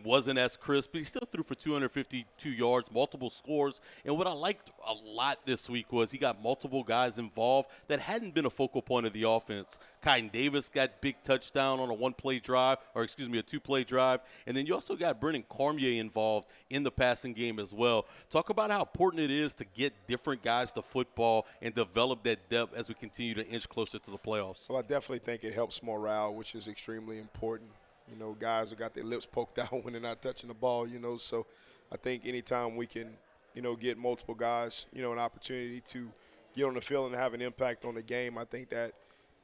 wasn't as crisp, but he still threw for 252 yards, multiple scores. And what I liked a lot this week was he got multiple guys involved that hadn't been a focal point of the offense. Kyden Davis got big touchdown on a one-play drive, or excuse me, a two-play drive. And then you also got Brennan Cormier involved in the passing game as well. Talk about how important it is to get different guys to football and develop that depth as we continue to inch closer to the playoffs. Well, I definitely think it helps morale, which is extremely important. You know, guys have got their lips poked out when they're not touching the ball, you know. So I think anytime we can, you know, get multiple guys, you know, an opportunity to get on the field and have an impact on the game, I think that,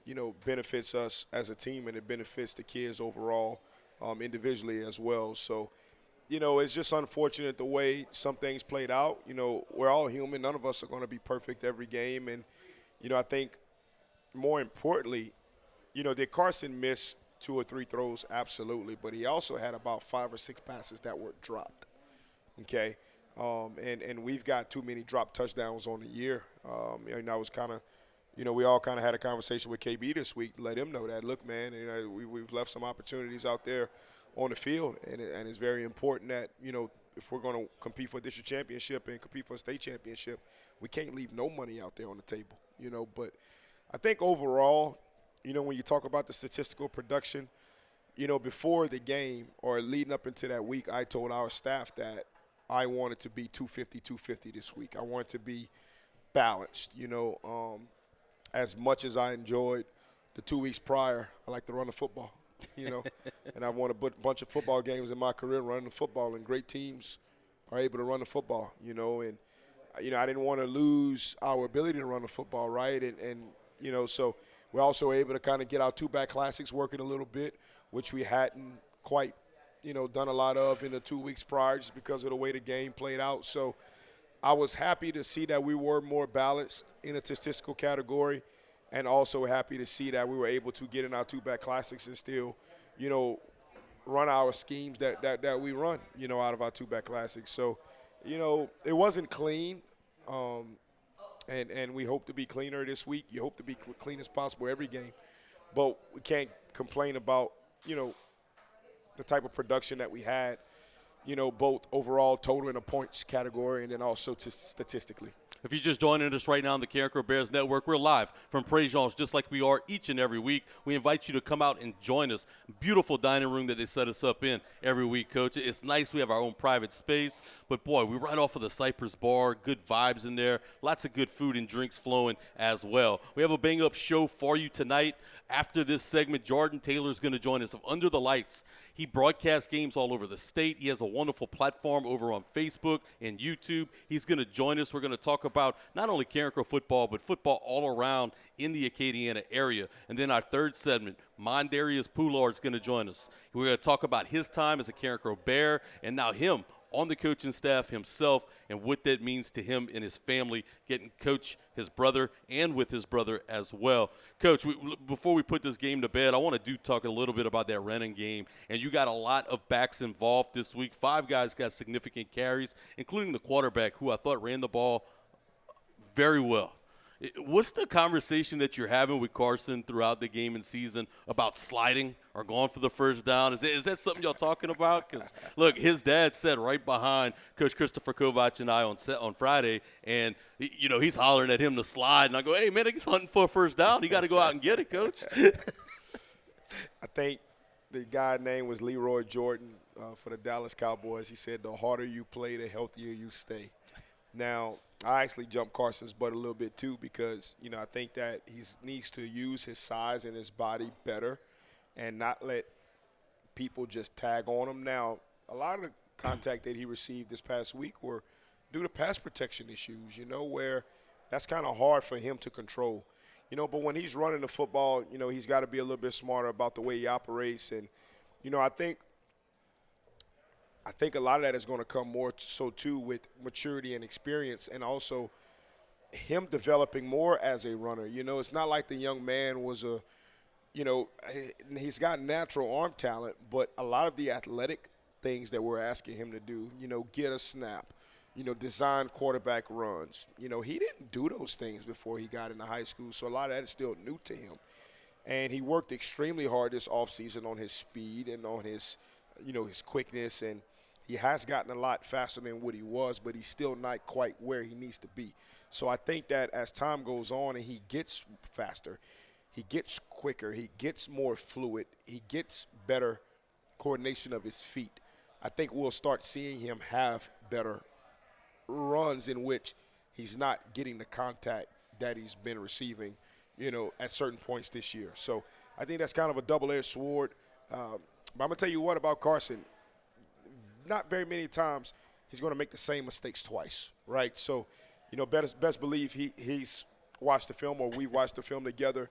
you know, benefits us as a team and it benefits the kids overall, individually as well. So, you know, it's just unfortunate the way some things played out. You know, we're all human. None of us are going to be perfect every game. And, you know, I think more importantly, you know, did Carson miss 2 or 3 throws? Absolutely. But he also had about 5 or 6 passes that were dropped, okay? And we've got too many dropped touchdowns on the year. And I was kind of, you know, we all kind of had a conversation with KB this week to let him know that, look, man, you know, we've left some opportunities out there on the field, and it's very important that, you know, if we're going to compete for a district championship and compete for a state championship, we can't leave no money out there on the table, you know. But I think overall, you know, when you talk about the statistical production, you know, before the game or leading up into that week, I told our staff that I wanted to be 250 this week. I wanted to be balanced, you know. As much as I enjoyed the 2 weeks prior, I like to run the football, you know. And I won a bunch of football games in my career running the football, and great teams are able to run the football, you know. And, you know, I didn't want to lose our ability to run the football, right? And you know, so we're also able to kind of get our two-back classics working a little bit, which we hadn't quite, you know, done a lot of in the 2 weeks prior just because of the way the game played out. So I was happy to see that we were more balanced in a statistical category, and also happy to see that we were able to get in our two-back classics and still, you know, run our schemes that we run, you know, out of our two-back classics. So, you know, it wasn't clean, and we hope to be cleaner this week. You hope to be clean as possible every game, but we can't complain about, you know, the type of production that we had, you know, both overall total in a points category and then also statistically. If you're just joining us right now on the Carencro Bears Network, we're live from PREJEAN'S just like we are each and every week. We invite you to come out and join us. Beautiful dining room that they set us up in every week, Coach. It's nice. We have our own private space. But, boy, we're right off of the Cypress Bar. Good vibes in there. Lots of good food and drinks flowing as well. We have a bang-up show for you tonight. After this segment, Jordan Taylor is going to join us of Under the Lights. He broadcasts games all over the state. He has a wonderful platform over on Facebook and YouTube. He's going to join us. We're going to talk about not only Carencro football, but football all around in the Acadiana area. And then our third segment, Mondarius Poullard is going to join us. We're going to talk about his time as a Carencro Bear and now him on the coaching staff himself and what that means to him and his family, getting coach his brother and with his brother as well. Coach, before we put this game to bed, I want to talk a little bit about that running game. And you got a lot of backs involved this week. 5 guys got significant carries, including the quarterback, who I thought ran the ball very well. What's the conversation that you're having with Carson throughout the game and season about sliding or going for the first down? Is that something y'all talking about? Because, look, his dad sat right behind Coach Christopher Kovac and I on Friday, and, you know, he's hollering at him to slide. And I go, hey, man, he's hunting for a first down. You got to go out and get it, Coach. I think the guy's name was Leroy Jordan for the Dallas Cowboys. He said the harder you play, the healthier you stay. Now, I actually jumped Carson's butt a little bit too because, you know, I think that he needs to use his size and his body better and not let people just tag on him. Now, a lot of the contact that he received this past week were due to pass protection issues, you know, where that's kind of hard for him to control. You know, but when he's running the football, you know, he's got to be a little bit smarter about the way he operates. And, you know, I think a lot of that is going to come more so, too, with maturity and experience and also him developing more as a runner. You know, it's not like the young man was he's got natural arm talent, but a lot of the athletic things that we're asking him to do, you know, get a snap, you know, design quarterback runs. You know, he didn't do those things before he got into high school, so a lot of that is still new to him. And he worked extremely hard this offseason on his speed and on his his quickness, and he has gotten a lot faster than what he was, but he's still not quite where he needs to be. So I think that as time goes on and he gets faster, he gets quicker, he gets more fluid, he gets better coordination of his feet, I think we'll start seeing him have better runs in which he's not getting the contact that he's been receiving, at certain points this year. So I think that's kind of a double-edged sword. But I'm going to tell you what about Carson. Not very many times he's going to make the same mistakes twice, right? So, best believe he's watched the film, or we've watched the film together,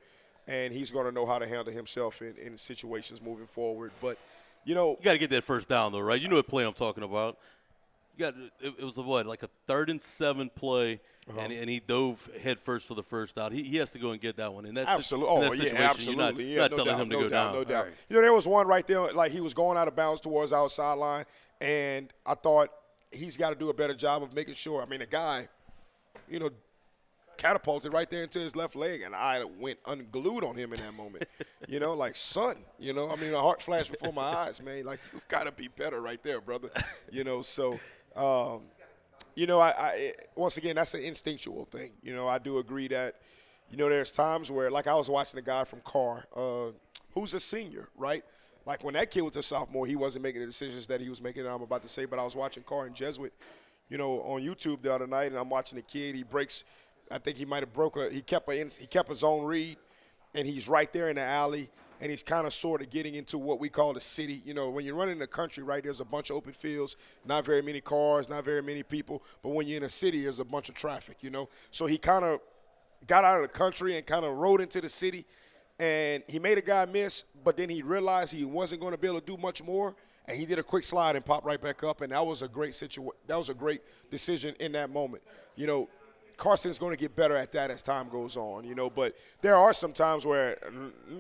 and he's going to know how to handle himself in situations moving forward. But, you got to get that first down, though, right? You know what play I'm talking about. It was like a 3rd and 7 play, and he dove head first for the first down. He has to go and get that one. And that's absolutely. Absolutely. You're not telling him to go down. No doubt. Right. There was one right there, like he was going out of bounds towards our sideline, and I thought he's got to do a better job of making sure. I mean, the guy, catapulted right there into his left leg, and I went unglued on him in that moment. Like, son, a heart flashed before my eyes, man. Like, you've got to be better right there, brother. So I once again, that's an instinctual thing. I do agree that, there's times where, like, I was watching a guy from Carr, who's a senior, right? Like, when that kid was a sophomore, he wasn't making the decisions that he was making, I'm about to say, but I was watching Carr and Jesuit, on YouTube the other night, and I'm watching the kid. He breaks, I think he might have he kept his own read, and he's right there in the alley, and he's kind of sort of getting into what we call the city. When you're running the country, right, there's a bunch of open fields, not very many cars, not very many people, but when you're in a city, there's a bunch of traffic, So he kind of got out of the country and kind of rode into the city, and he made a guy miss, but then he realized he wasn't going to be able to do much more, and he did a quick slide and popped right back up, and that was a great decision in that moment. Carson's going to get better at that as time goes on, but there are some times where,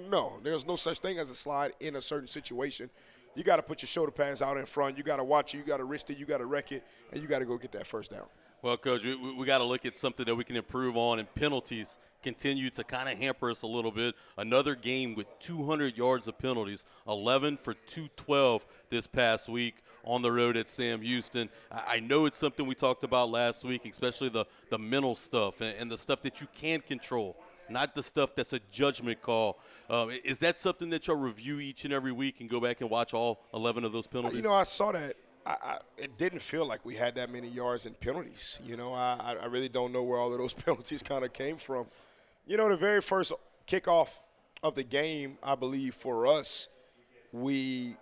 no, there's no such thing as a slide in a certain situation. You got to put your shoulder pads out in front. You got to watch it. You got to wrist it. You got to wreck it, and you got to go get that first down. Well, Coach, we got to look at something that we can improve on, and penalties continue to kind of hamper us a little bit. Another game with 200 yards of penalties, 11 for 212 this past week on the road at Sam Houston. I know it's something we talked about last week, especially the mental stuff and the stuff that you can control, not the stuff that's a judgment call. Is that something that you'll review each and every week and go back and watch all 11 of those penalties? I saw that. It didn't feel like we had that many yards in penalties. I really don't know where all of those penalties kind of came from. The very first kickoff of the game, I believe, for us, we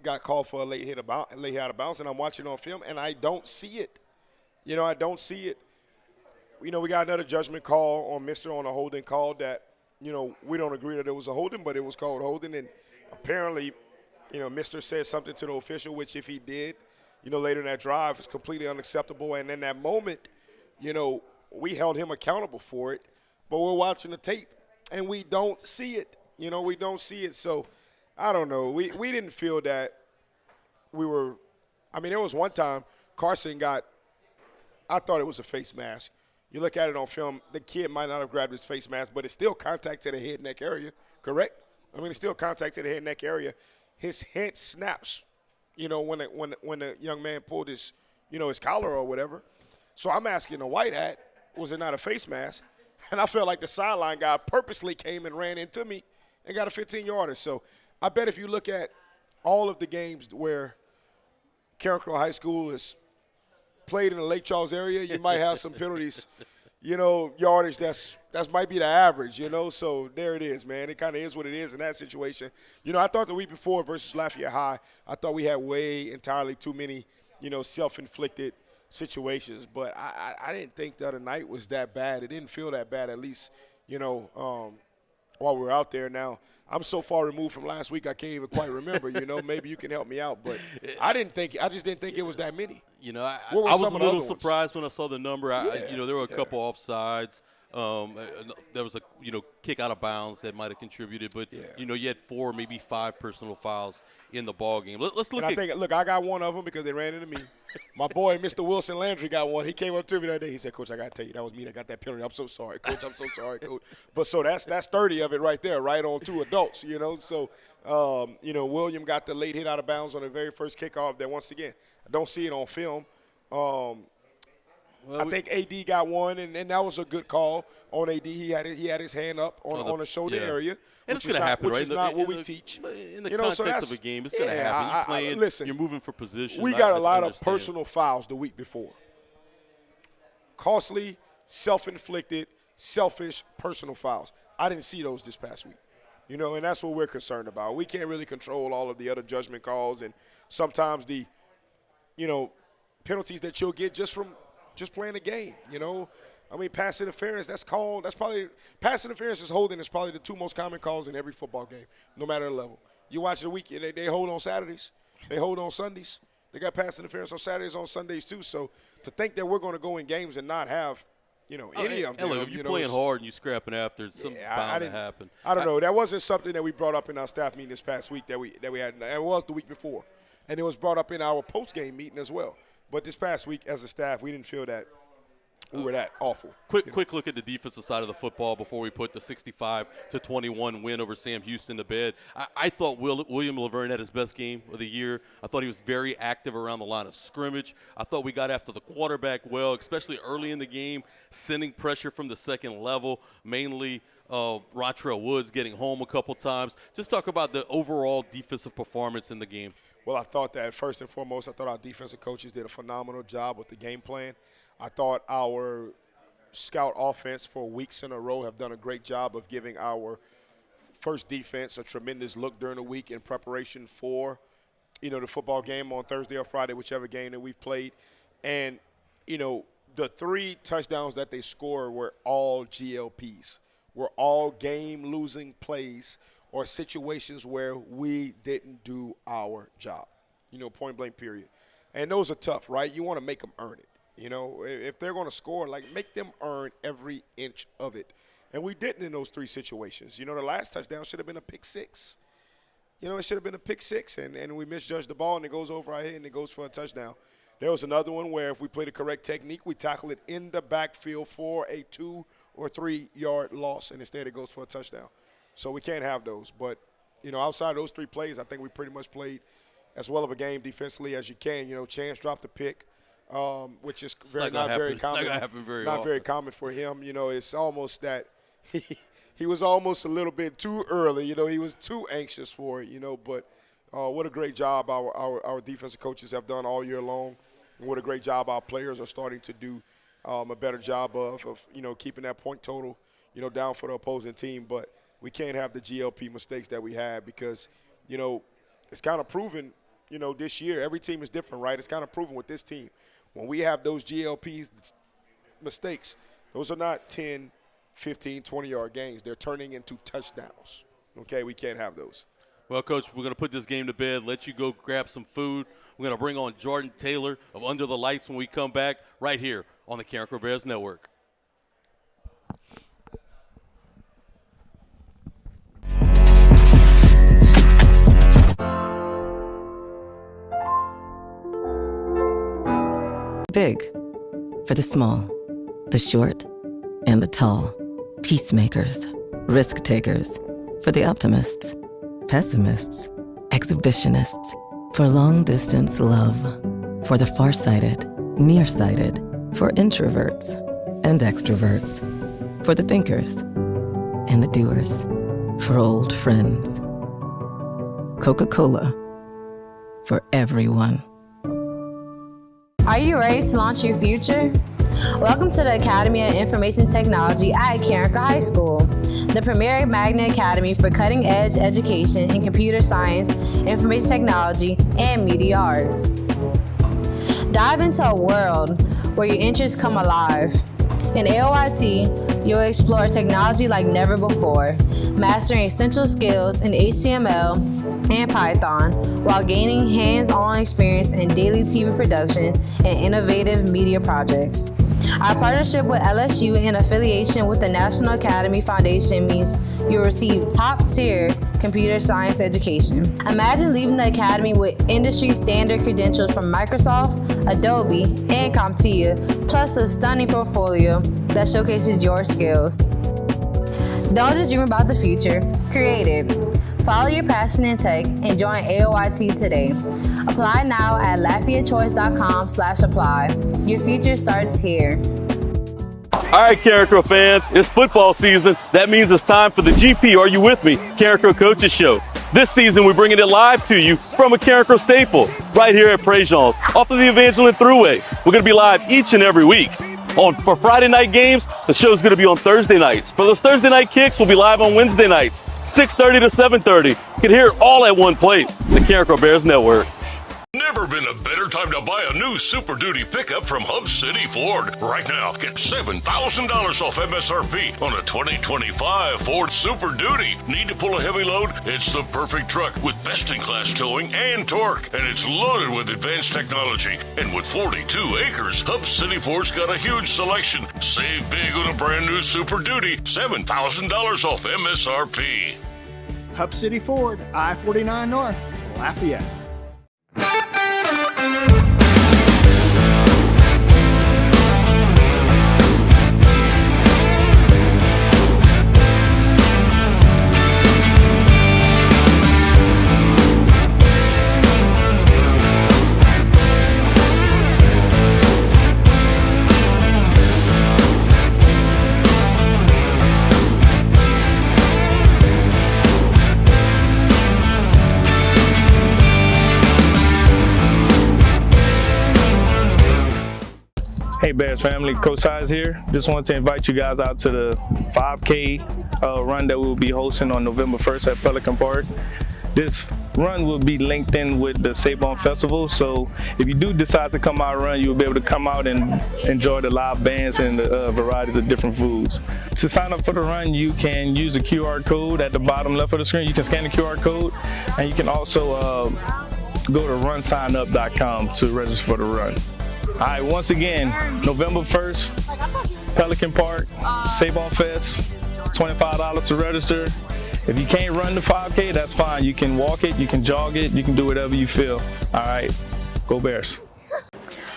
got called for a late hit out of bounds, and I'm watching on film, and I don't see it. I don't see it. We got another judgment call on on a holding call that, we don't agree that it was a holding, but it was called holding, and apparently, Mr. said something to the official, which if he did, later in that drive, is completely unacceptable. And in that moment, we held him accountable for it, but we're watching the tape, and we don't see it. We don't see it. So, I don't know. We didn't feel that we were – there was one time Carson I thought it was a face mask. You look at it on film, the kid might not have grabbed his face mask, but it's still contact to the head neck area, correct? It's still contact to the head neck area. His head snaps, when the young man pulled his, his collar or whatever. So I'm asking the white hat, was it not a face mask? And I felt like the sideline guy purposely came and ran into me and got a 15-yarder. So I bet if you look at all of the games where Carencro High School is played in the Lake Charles area, you might have some penalties, yardage that's might be the average, So there it is, man. It kind of is what it is in that situation. I thought the week before versus Lafayette High, I thought we had entirely too many, self-inflicted situations. But I didn't think the other night was that bad. It didn't feel that bad, at least, while we were out there. Now, I'm so far removed from last week I can't even quite remember, Maybe you can help me out. But I just didn't think it was that many. I was a little surprised when I saw the number. There were a couple offsides. There was a kick out of bounds that might have contributed, but you had 4, maybe 5 personal fouls in the ball game. Let's look. I got one of them because they ran into me. My boy, Mr. Wilson Landry, got one. He came up to me that day. He said, "Coach, I got to tell you, that was me that got that penalty. I'm so sorry, Coach. I'm so sorry, Coach." But so that's 30 of it right there, right on 2 adults, So, William got the late hit out of bounds on the very first kickoff. That once again, I don't see it on film. I think AD got one, and that was a good call on AD. He had his hand up on the shoulder area. And it's going to happen, right? Which is not what we teach. In the context of a game, it's going to happen. You're playing, listen, you're moving for position. We got a lot of personal fouls the week before. Costly, self-inflicted, selfish personal fouls. I didn't see those this past week. And that's what we're concerned about. We can't really control all of the other judgment calls and sometimes the, penalties that you'll get just playing the game, pass interference, pass interference is holding is probably the 2 most common calls in every football game, no matter the level. You watch the weekend, they hold on Saturdays. They hold on Sundays. They got pass interference on Saturdays, on Sundays too. So to think that we're going to go in games and not have, any of them. Look, if you're playing hard and you're scrapping after, something bound to happen. I don't know. That wasn't something that we brought up in our staff meeting this past week that we had. It was the week before. And it was brought up in our post-game meeting as well. But this past week, as a staff, we didn't feel that we were that awful. Quick look at the defensive side of the football before we put the 65-21 win over Sam Houston to bed. I thought William Laverne had his best game of the year. I thought he was very active around the line of scrimmage. I thought we got after the quarterback well, especially early in the game, sending pressure from the second level, mainly Rontrell Woods getting home a couple times. Just talk about the overall defensive performance in the game. Well, I thought that first and foremost, I thought our defensive coaches did a phenomenal job with the game plan. I thought our scout offense for weeks in a row have done a great job of giving our first defense a tremendous look during the week in preparation for, the football game on Thursday or Friday, whichever game that we've played. And, the 3 touchdowns that they scored were all GLPs, were all game-losing plays or situations where we didn't do our job, point blank period. And those are tough, right? You want to make them earn it. If they're going to score, make them earn every inch of it. And we didn't in those 3 situations. The last touchdown should have been a pick 6. It should have been a pick 6, and we misjudged the ball, and it goes over our head, and it goes for a touchdown. There was another one where if we play the correct technique, we tackle it in the backfield for a 2 or 3 yard loss, and instead it goes for a touchdown. So we can't have those. But, outside of those 3 plays, I think we pretty much played as well of a game defensively as you can. Chance dropped the pick, which is not very common. Not very common for him. It's almost that he was almost a little bit too early. He was too anxious for it, But what a great job our defensive coaches have done all year long. And what a great job our players are starting to do a better job of keeping that point total, down for the opposing team. But we can't have the GLP mistakes that we had because, it's kind of proven, this year. Every team is different, right? It's kind of proven with this team. When we have those GLP mistakes, those are not 10, 15, 20-yard gains. They're turning into touchdowns. Okay, we can't have those. Well, Coach, we're going to put this game to bed, let you go grab some food. We're going to bring on Jordan Taylor of Under the Lights when we come back right here on the Carencro Bears Network. Big for the small, the short, and the tall. Peacemakers, risk takers, for the optimists, pessimists, exhibitionists, for long distance love, for the farsighted, nearsighted, for introverts and extroverts, for the thinkers and the doers, for old friends. Coca-Cola, for everyone. Are you ready to launch your future? Welcome to the Academy of Information Technology at Carencro High School, the premier magnet academy for cutting-edge education in computer science, information technology, and media arts. Dive into a world where your interests come alive. In AOIT, you'll explore technology like never before, mastering essential skills in HTML and Python while gaining hands-on experience in daily TV production and innovative media projects. Our partnership with LSU and affiliation with the National Academy Foundation means you'll receive top-tier computer science education. Imagine leaving the academy with industry-standard credentials from Microsoft, Adobe, and CompTIA, plus a stunning portfolio that showcases your skills. Don't just dream about the future, create it. Follow your passion in tech and join AOIT today. Apply now at LafayetteChoice.com/apply. Your future starts here. All right, Carencro fans, it's football season. That means it's time for the GP Are You With Me? Carencro Coaches Show. This season, we're bringing it live to you from a Carencro staple right here at PREJEAN'S off of the Evangeline Thruway. We're going to be live each and every week. For Friday night games, the show's going to be on Thursday nights. For those Thursday night kicks, we'll be live on Wednesday nights, 6:30 to 7:30. You can hear it all at one place, the Carencro Bears Network. Never been a better time to buy a new Super Duty pickup from Hub City Ford. Right now, get $7,000 off MSRP on a 2025 Ford Super Duty. Need to pull a heavy load? It's the perfect truck with best-in-class towing and torque. And it's loaded with advanced technology. And with 42 acres, Hub City Ford's got a huge selection. Save big on a brand new Super Duty. $7,000 off MSRP. Hub City Ford, I-49 North, Lafayette. Hey Bears family, Coach Size here. Just want to invite you guys out to the 5K run that we'll be hosting on November 1st at Pelican Park. This run will be linked in with the Sabon Festival, so if you do decide to come out and run, you'll be able to come out and enjoy the live bands and the varieties of different foods. To sign up for the run, you can use the QR code at the bottom left of the screen. You can scan the QR code, and you can also go to runsignup.com to register for the run. All right, once again, November 1st, Pelican Park, Sabon Fest, $25 to register. If you can't run the 5K, that's fine. You can walk it, you can jog it, you can do whatever you feel. All right, go Bears.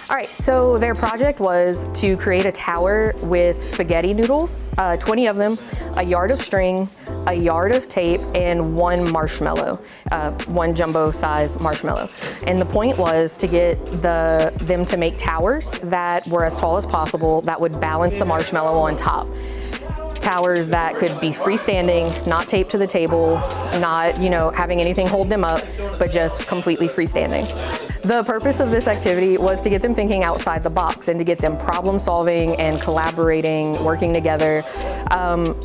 All right, so their project was to create a tower with spaghetti noodles, 20 of them, a yard of string, a yard of tape, and one marshmallow, one jumbo size marshmallow. And the point was to get them to make towers that were as tall as possible that would balance the marshmallow on top. Towers that could be freestanding, not taped to the table, not, having anything hold them up, but just completely freestanding. The purpose of this activity was to get them thinking outside the box and to get them problem solving and collaborating, working together,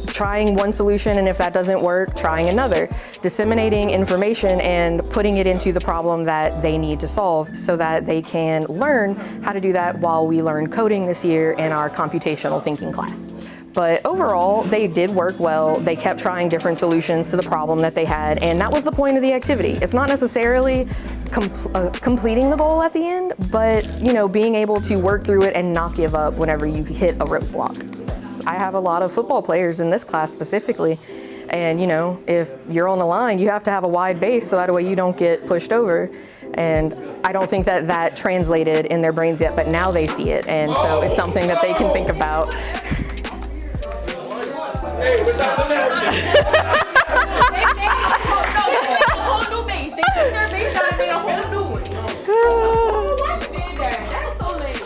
trying one solution, and if that doesn't work, trying another, disseminating information and putting it into the problem that they need to solve so that they can learn how to do that while we learn coding this year in our computational thinking class. But overall, they did work well. They kept trying different solutions to the problem that they had, and that was the point of the activity. It's not necessarily completing the goal at the end, but being able to work through it and not give up whenever you hit a roadblock. I have a lot of football players in this class specifically, and if you're on the line, you have to have a wide base so that way you don't get pushed over. And I don't think that translated in their brains yet, but now they see it, and so it's something that they can think about. Hey, what's up? They a whole new base. They took their base down and made a whole new one. That's so lame.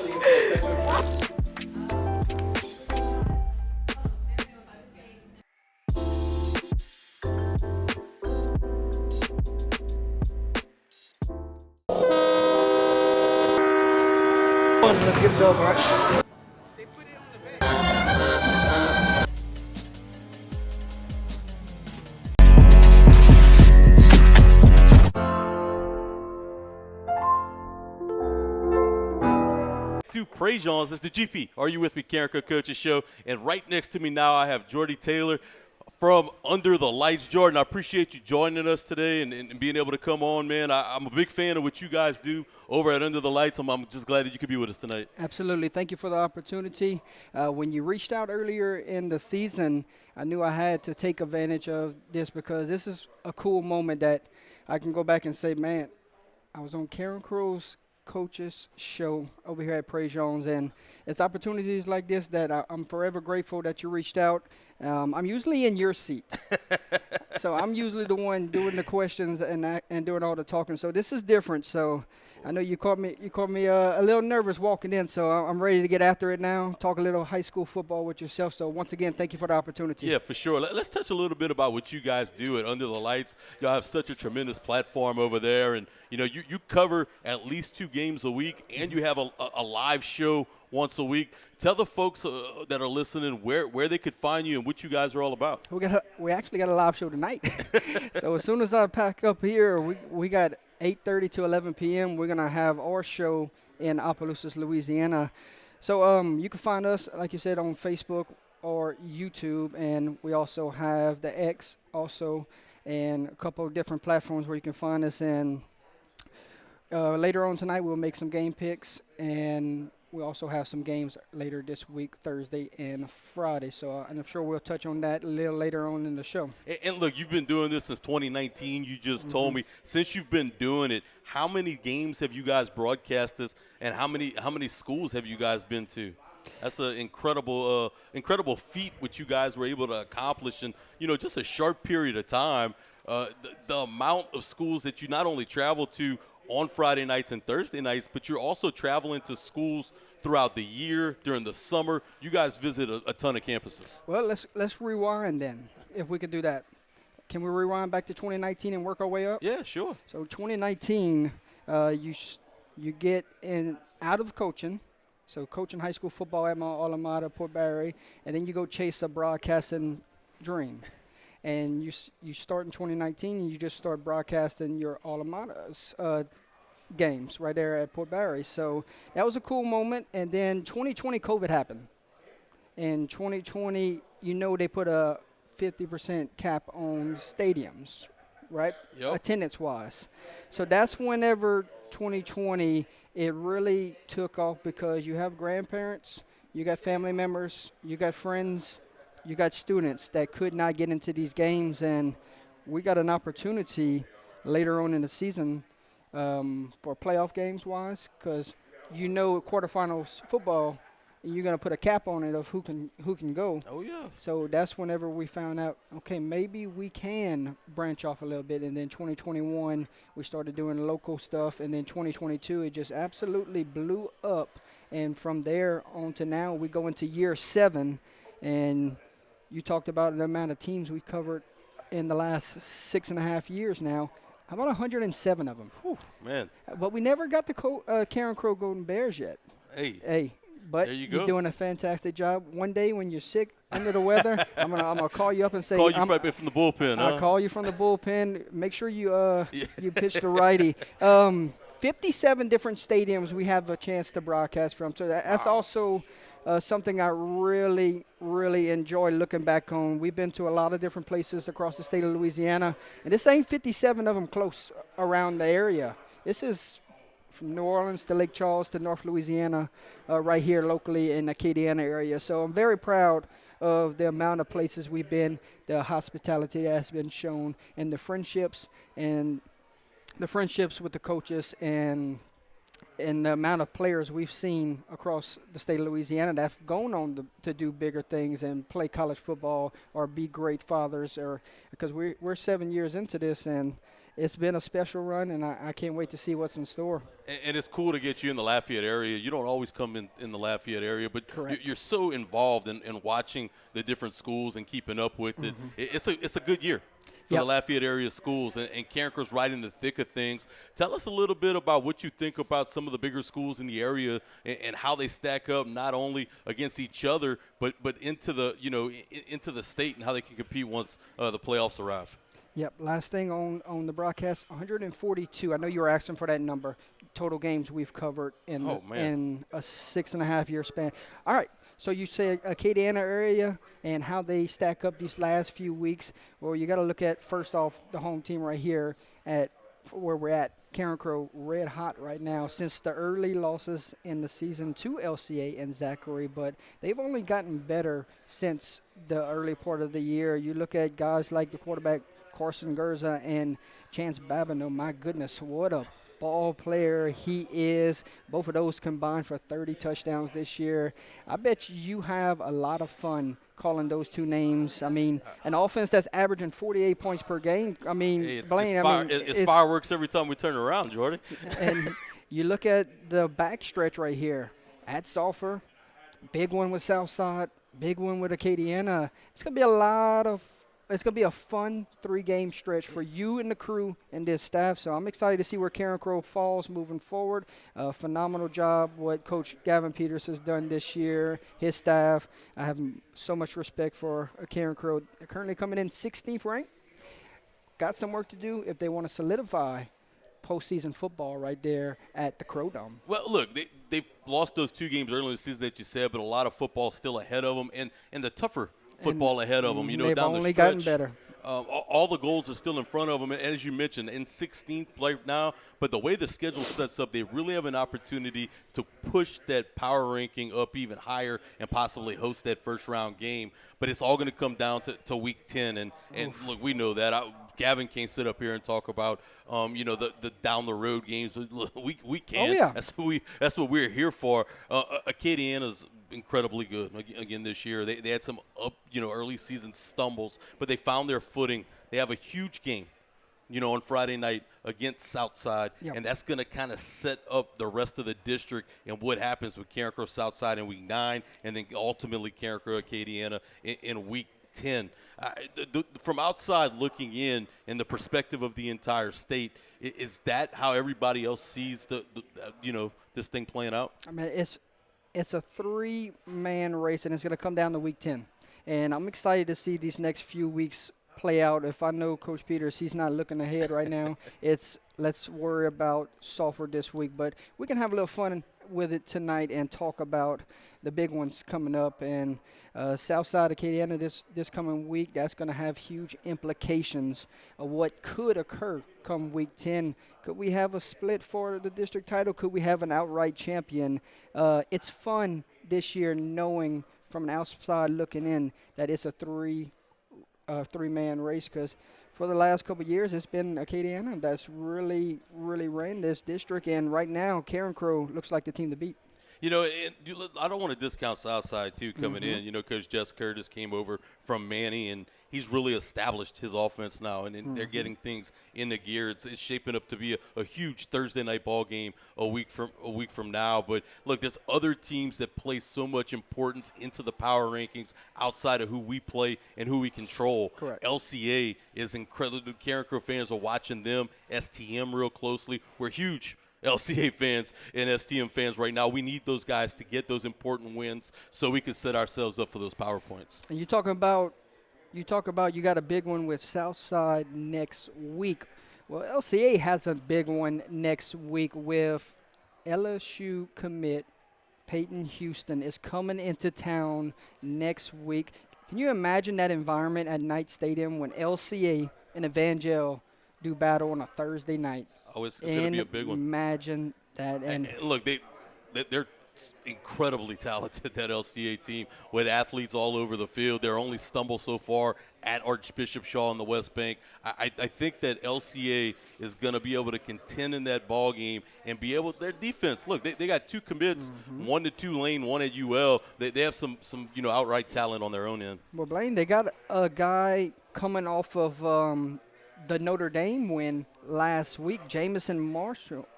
Let's get it over, right? To PREJEAN'S, it's the GP Are You With Me? Carencro Coaches Show, and right next to me now I have Jordy Taylor from Under the Lights. Jordan, I appreciate you joining us today and being able to come on, man. I'm a big fan of what you guys do over at Under the Lights. I'm just glad that you could be with us tonight. Absolutely. Thank you for the opportunity. When you reached out earlier in the season, I knew I had to take advantage of this because this is a cool moment that I can go back and say, man, I was on Carencro's coaches show over here at PREJEAN'S, and it's opportunities like this that I'm forever grateful that you reached out. I'm usually in your seat, so I'm usually the one doing the questions and doing all the talking. So this is different. So I know you caught me a little nervous walking in, so I'm ready to get after it now. Talk a little high school football with yourself. So once again, thank you for the opportunity. Yeah, for sure. Let's touch a little bit about what you guys do at Under the Lights. Y'all have such a tremendous platform over there, and you cover at least 2 games a week, and you have a live show once a week. Tell the folks that are listening where they could find you and what you guys are all about. We actually got a live show tonight. So as soon as I pack up here, we got 8:30 to 11 p.m. We're going to have our show in Opelousas, Louisiana. So you can find us, like you said, on Facebook or YouTube, and we also have the X also and a couple of different platforms where you can find us. And later on tonight, we'll make some game picks, and we also have some games later this week, Thursday and Friday. So and I'm sure we'll touch on that a little later on in the show. And look, you've been doing this since 2019. You just told me. Since you've been doing it, how many games have you guys broadcasted, and how many schools have you guys been to? That's an incredible feat which you guys were able to accomplish in just a short period of time. The amount of schools that you not only travel to on Friday nights and Thursday nights, but you're also traveling to schools throughout the year, during the summer. You guys visit a ton of campuses. Well, let's rewind then, if we could do that. Can we rewind back to 2019 and work our way up? Yeah, sure. So 2019, you get out of coaching, so coaching high school football at my alma mater, Port Barry, and then you go chase a broadcasting dream. And you start in 2019, and you just start broadcasting your alma mater's games right there at Port Barry. So that was a cool moment. And then 2020, COVID happened. In 2020, they put a 50% cap on stadiums, right? Yep. Attendance-wise. So that's whenever 2020, it really took off because you have grandparents, you got family members, you got friends, you got students that could not get into these games, and we got an opportunity later on in the season for playoff games-wise, because quarterfinals football, you're going to put a cap on it of who can go. Oh, yeah. So that's whenever we found out, okay, maybe we can branch off a little bit. And then 2021, we started doing local stuff. And then 2022, it just absolutely blew up. And from there on to now, we go into year 7. And you talked about the amount of teams we covered in the last 6.5 years now. How about 107 of them? Whew, man. But we never got the Carencro Golden Bears yet. Hey. But there you you're go. Doing a fantastic job. One day when you're sick, under the weather, I'm gonna call you up and say, call you right from the bullpen, huh? I'll call you from the bullpen. Make sure you you pitch the righty. 57 different stadiums we have a chance to broadcast from. So that's also something I really, really enjoy looking back on. We've been to a lot of different places across the state of Louisiana, and this ain't 57 of them close around the area. This is from New Orleans to Lake Charles to North Louisiana, right here locally in the Acadiana area. So I'm very proud of the amount of places we've been, the hospitality that has been shown, and the friendships with the coaches, and the amount of players we've seen across the state of Louisiana that have gone on to do bigger things and play college football or be great fathers, because we're 7 years into this, and it's been a special run, and I can't wait to see what's in store. And it's cool to get you in the Lafayette area. You don't always come in the Lafayette area, but you're so involved in watching the different schools and keeping up with it. It's a good year for the Lafayette area schools, and Carencro's right in the thick of things. Tell us a little bit about what you think about some of the bigger schools in the area and how they stack up, not only against each other, but into the state, and how they can compete once the playoffs arrive. Yep. Last thing on the broadcast, 142. I know you were asking for that number. Total games we've covered in a 6.5 year span. All right. So you say Acadiana area and how they stack up these last few weeks. Well, you got to look at, first off, the home team right here at where we're at. Carencro red hot right now since the early losses in the season to LCA and Zachary, but they've only gotten better since the early part of the year. You look at guys like the quarterback Carson Gerza and Chance Babineau. My goodness, what a ball player he is. Both of those combined for 30 touchdowns this year. I bet you have a lot of fun calling those two names. I mean, an offense that's averaging 48 points per game. I mean, Hey, Blaine, it's fireworks every time we turn around, Jordan. And you look at the backstretch right here at Sulphur, big one with Southside, big one with Acadiana. It's going to be a fun 3-game stretch for you and the crew and this staff. So I'm excited to see where Carencro falls moving forward. Phenomenal job what Coach Gavin Peters has done this year, his staff. I have so much respect for Carencro. They're currently coming in 16th ranked. Got some work to do if they want to solidify postseason football right there at the Crow Dome. Well, look, they've lost those 2 games early in the season that you said, but a lot of football still ahead of them, and the tougher football ahead of them, you know, they've down the only stretch. gotten better. All the goals are still in front of them, and as you mentioned, in 16th right now. But the way the schedule sets up, they really have an opportunity to push that power ranking up even higher and possibly host that first-round game. But it's all going to come down to Week 10, and look, we know that. Gavin can't sit up here and talk about, you know, the down-the-road games, but look, we can. Oh, yeah. That's what we're here for. Acadiana's incredibly good again this year. They had some early season stumbles, but they found their footing. They have a huge game, you know, on Friday night against Southside, and that's going to kind of set up the rest of the district and what happens with Carencro Southside in Week 9, and then ultimately Carencro Acadiana in Week 10. From outside looking in the perspective of the entire state, is that how everybody else sees this thing playing out? I mean, it's a 3-man race, and it's going to come down to Week 10. And I'm excited to see these next few weeks play out. If I know Coach Peters, he's not looking ahead right now. It's let's worry about Sulphur this week. But we can have a little fun with it tonight and talk about the big ones coming up. And Southside Acadiana this coming week, that's going to have huge implications of what could occur come Week 10. Could we have a split for the district title? Could we have an outright champion? It's fun this year knowing from an outside looking in that it's a 3-man race, because for the last couple of years it's been Acadiana that's really ran this district, and right now Carencro looks like the team to beat. You know, I don't want to discount Southside, too, coming in. You know, Coach Jess Curtis came over from Manny, and he's really established his offense now, and they're getting things into gear. It's shaping up to be a huge Thursday night ball game a week from now. But, look, there's other teams that place so much importance into the power rankings outside of who we play and who we control. Correct. LCA is incredible. Carencro fans are watching them, STM real closely. We're huge LCA fans and STM fans right now. We need those guys to get those important wins so we can set ourselves up for those power points. And you talk about you got a big one with Southside next week. Well, LCA has a big one next week with LSU commit Peyton Houston is coming into town next week. Can you imagine that environment at Knight Stadium when LCA and Evangel do battle on a Thursday night? Oh, it's going to be a big one. Imagine that. And look, they're incredibly talented, that LCA team, with athletes all over the field. Their only stumble so far at Archbishop Shaw in the West Bank. I think that LCA is going to be able to contend in that ball game and be able – their defense, look, they got 2 commits, 1 to Tulane, 1 at UL. They have some outright talent on their own end. Well, Blaine, they got a guy coming off of the Notre Dame win last week, Jamison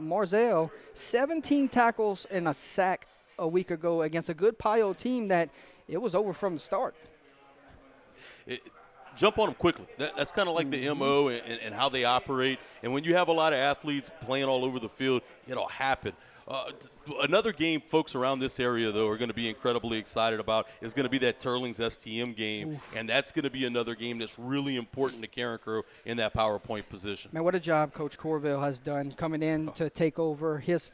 Marzell, 17 tackles and a sack a week ago against a good Pio team that it was over from the start. Jump on them quickly. That's kind of like the MO and how they operate. And when you have a lot of athletes playing all over the field, it'll happen. Another game folks around this area, though, are going to be incredibly excited about is going to be that Turlings STM game. Oof. And that's going to be another game that's really important to Carencro in that PowerPoint position. Man, what a job Coach Corville has done coming in to take over. His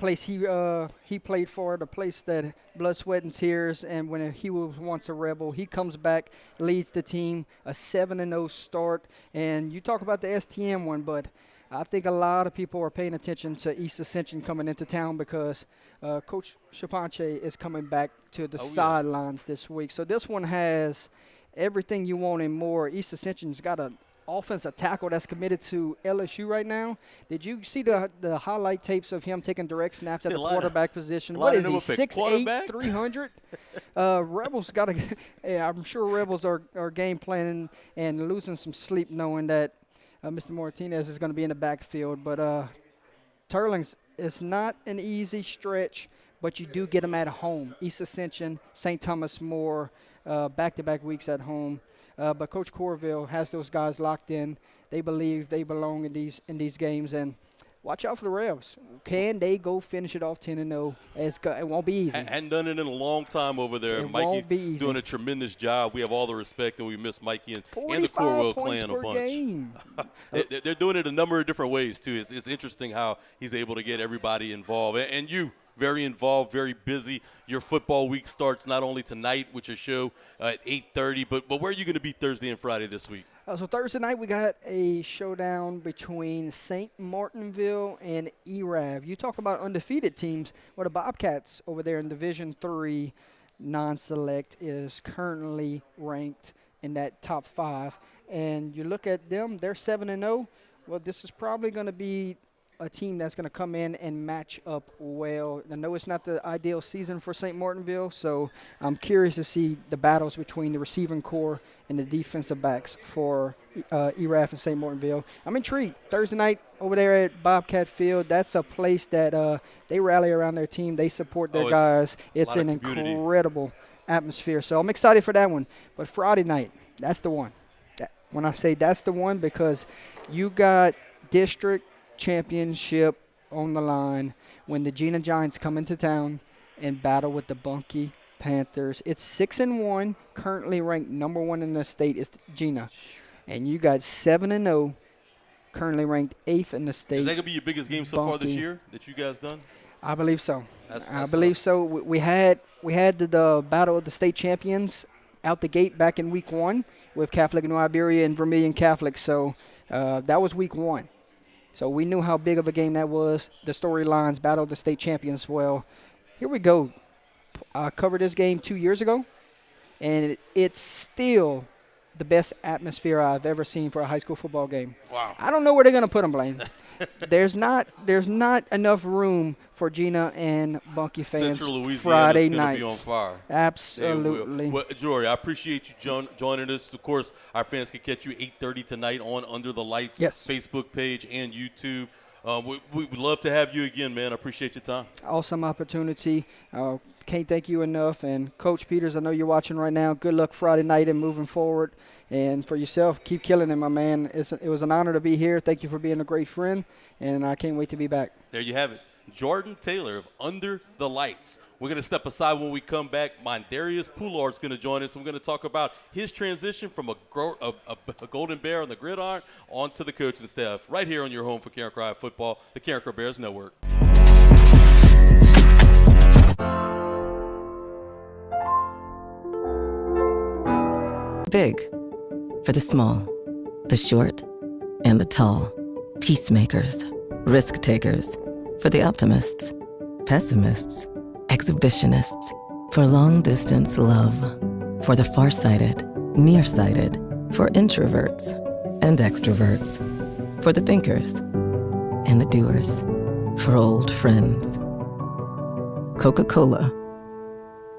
place he played for, the place that blood, sweat, and tears. And when he was once a Rebel, he comes back, leads the team, a 7-0 start. And you talk about the STM one, but I think a lot of people are paying attention to East Ascension coming into town because Coach Shapanche is coming back to the sidelines this week. So this one has everything you want and more. East Ascension's got an offensive tackle that's committed to LSU right now. Did you see the highlight tapes of him taking direct snaps at the quarterback position? What is he, 6'8", 300? Rebels got to – I'm sure Rebels are game planning and losing some sleep knowing that Mr. Martinez is going to be in the backfield. But Turlings, it's not an easy stretch, but you do get them at home. East Ascension, St. Thomas More, back-to-back weeks at home. But Coach Corville has those guys locked in. They believe they belong in these games. And watch out for the Rebs. Can they go finish it off 10-0? It won't be easy. Hadn't done it in a long time over there. Mikey's doing a tremendous job. We have all the respect, and we miss Mikey and the Corwell clan a bunch. Game. They're doing it a number of different ways, too. It's interesting how he's able to get everybody involved. And you, very involved, very busy. Your football week starts not only tonight, which is a show at 8:30, but where are you going to be Thursday and Friday this week? So Thursday night we got a showdown between St. Martinville and ERAV. You talk about undefeated teams. Well, the Bobcats over there in Division III non-select is currently ranked in that top 5. And you look at them, they're 7-0. Well, this is probably going to be a team that's going to come in and match up well. I know it's not the ideal season for St. Martinville, so I'm curious to see the battles between the receiving core and the defensive backs for ERAF and St. Martinville. I'm intrigued. Thursday night over there at Bobcat Field, that's a place that they rally around their team. They support their guys. It's an incredible atmosphere, so I'm excited for that one. But Friday night, that's the one. When I say that's the one, because you got district championship on the line when the Gina Giants come into town and battle with the Bunkie Panthers. It's 6-1, currently ranked number 1 in the state is Gina, and you got 7-0, currently ranked 8th in the state. Is that gonna be your biggest game so far this year that you guys done? I believe so. I believe so. We had the battle of the state champions out the gate back in week 1 with Catholic New Iberia and Vermilion Catholic. So that was week 1. So we knew how big of a game that was. The storylines, battle of the state champions. Well, here we go. I covered this game 2 years ago, and it's still the best atmosphere I've ever seen for a high school football game. Wow. I don't know where they're going to put them, Blaine. There's not enough room for Gina and Bunkie fans Central Louisiana's Friday gonna nights. Be on fire. Absolutely. Well, Jory, I appreciate you joining us. Of course, our fans can catch you 8:30 tonight on Under the Lights Facebook page and YouTube. We would love to have you again, man. I appreciate your time. Awesome opportunity. Can't thank you enough. And Coach Peters, I know you're watching right now. Good luck Friday night and moving forward. And for yourself, keep killing it, my man. It was an honor to be here. Thank you for being a great friend, and I can't wait to be back. There you have it. Jordan Taylor of Under the Lights. We're going to step aside when we come back. Mondarius Poullard is going to join us. We're going to talk about his transition from a Golden Bear on the gridiron onto the coaching staff right here on your home for Carencro football, the Carencro Bears Network. Big for the small, the short, and the tall. Peacemakers, risk takers. For the optimists, pessimists, exhibitionists. For long-distance love. For the far-sighted, nearsighted. For introverts and extroverts. For the thinkers and the doers. For old friends. Coca-Cola.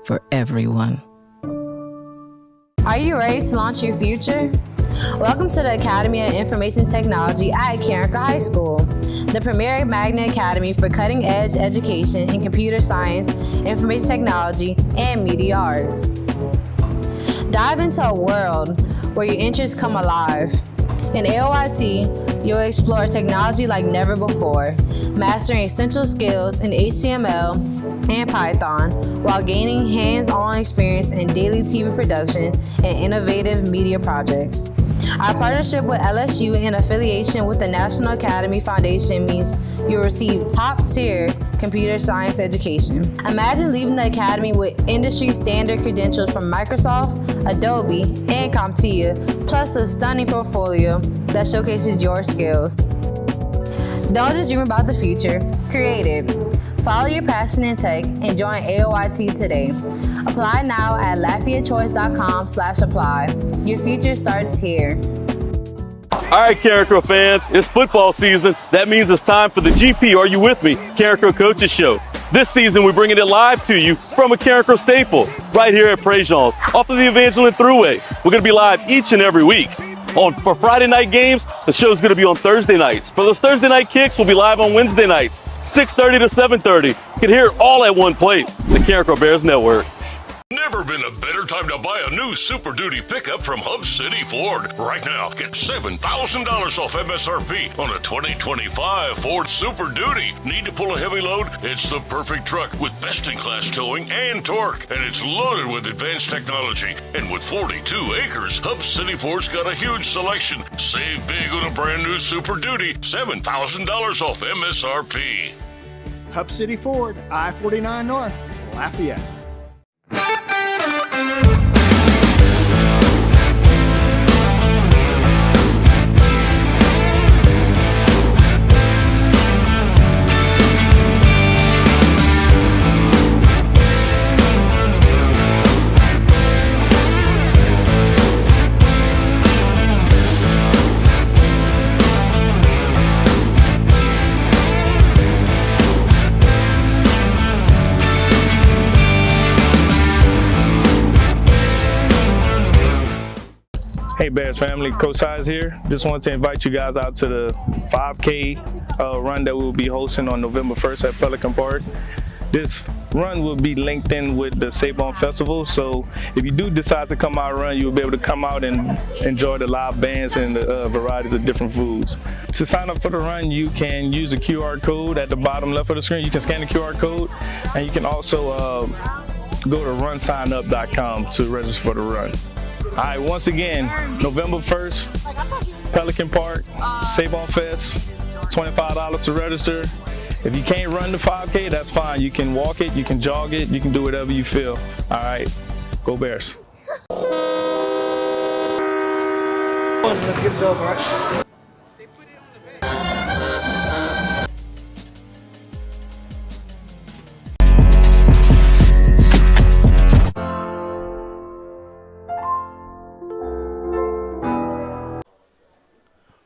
For everyone. Are you ready to launch your future? Welcome to the Academy of Information Technology at Carencro High School, the premier magnet academy for cutting-edge education in computer science, information technology, and media arts. Dive into a world where your interests come alive. In AOIT, you'll explore technology like never before, mastering essential skills in HTML and Python while gaining hands-on experience in daily TV production and innovative media projects. Our partnership with LSU and affiliation with the National Academy Foundation means you'll receive top-tier computer science education. Imagine leaving the academy with industry-standard credentials from Microsoft, Adobe, and CompTIA, plus a stunning portfolio that showcases your skills. Don't just dream about the future, create it. Follow your passion in tech and join AOIT today. Apply now at LafayetteChoice.com/apply. Your future starts here. All right, Carencro fans, it's football season. That means it's time for the GP Are You With Me? Carencro Coaches Show. This season, we're bringing it live to you from a Carencro staple right here at PREJEAN'S off of the Evangeline Thruway. We're going to be live each and every week. For Friday night games, the show's going to be on Thursday nights. For those Thursday night kicks, we'll be live on Wednesday nights, 6:30 to 7:30. You can hear it all at one place, the Carencro Bears Network. Never been a better time to buy a new Super Duty pickup from Hub City Ford. Right now, get $7,000 off MSRP on a 2025 Ford Super Duty. Need to pull a heavy load? It's the perfect truck with best-in-class towing and torque. And it's loaded with advanced technology. And with 42 acres, Hub City Ford's got a huge selection. Save big on a brand new Super Duty. $7,000 off MSRP. Hub City Ford, I-49 North, Lafayette. Hey Bears family, Coach Size here. Just wanted to invite you guys out to the 5K run that we'll be hosting on November 1st at Pelican Park. This run will be linked in with the Sabon Festival, so if you do decide to come out and run, you'll be able to come out and enjoy the live bands and the varieties of different foods. To sign up for the run, you can use the QR code at the bottom left of the screen. You can scan the QR code, and you can also go to runsignup.com to register for the run. All right, once again, November 1st, Pelican Park, Sabon Fest, $25 to register. If you can't run the 5K, that's fine. You can walk it, you can jog it, you can do whatever you feel. All right, go Bears. Let's get it over, right?